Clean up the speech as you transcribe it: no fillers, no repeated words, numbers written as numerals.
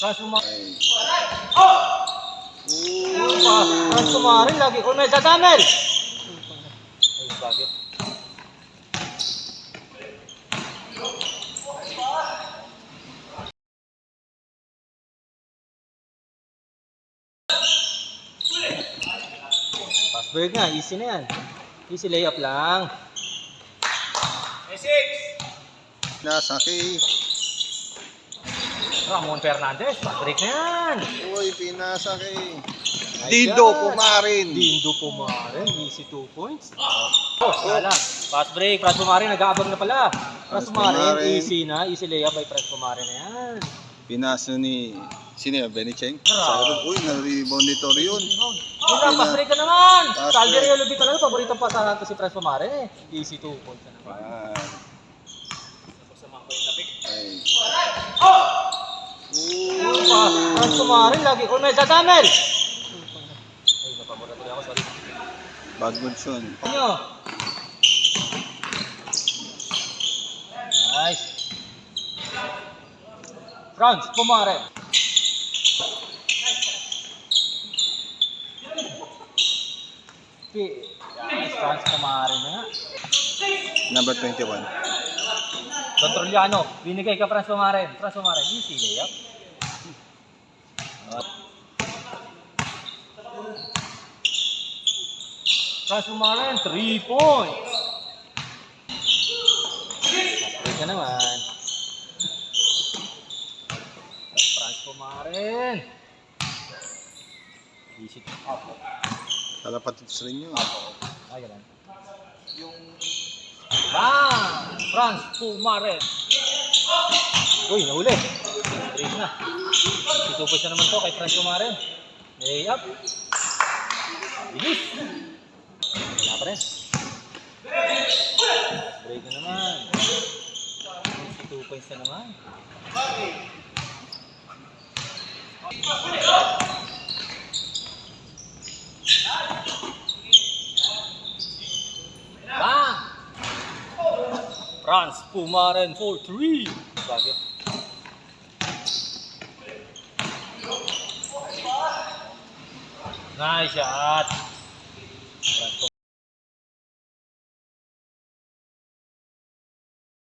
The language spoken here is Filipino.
Ay. Transformarin lagi. Oh, may dadamel. Ayun, bagay. Pass break nga, easy na yan. Easy layup lang. Pinasaki. Ramon Fernandez, pass break na yan. Uy, pinasaki. My Dindo God. Pumarin. Dindo Pumarin, easy 2 points. Oh, wala. Pass break, Franz Pumarin, nag-aabang na pala. Franz Pumarin, Pumarin. easy na. Easy layup by Franz Pumarin na yan. Pinaso ni sino yun? Benicheng? Grabe. Uy, na-rebound ni Tor yun. Yun lang, pass break ka naman. Pass Salverio break. Lubi talaga, paboritong pasahan ko si Franz Pumarin eh. Easy 2 points na naman. Ay. Franz Pumarin lagi. Oh, may dadamel. Ay, napabura tuloy ako, sorry. Bad good shot. Ano? Nice. Franz Pumarin. Nice, Franz Pumarin na nga. Number 21. Don Trulliano, binigay ka Franz Pumarin. Franz Pumarin, easy layup. Franz Pumarin, 3 points. Break ka naman. Franz Pumarin. Easy up. Kalapatids rin yun. Ay, ganun. Bang! Franz Pumarin. Uy, nahuli. Break na. Situpo siya naman to kay Franz Pumarin. Layup. Bilis. Wala pa rin. Break na naman. 2 points na naman. Bang! Franz Pumarin for 3. Bagay. Nice shot.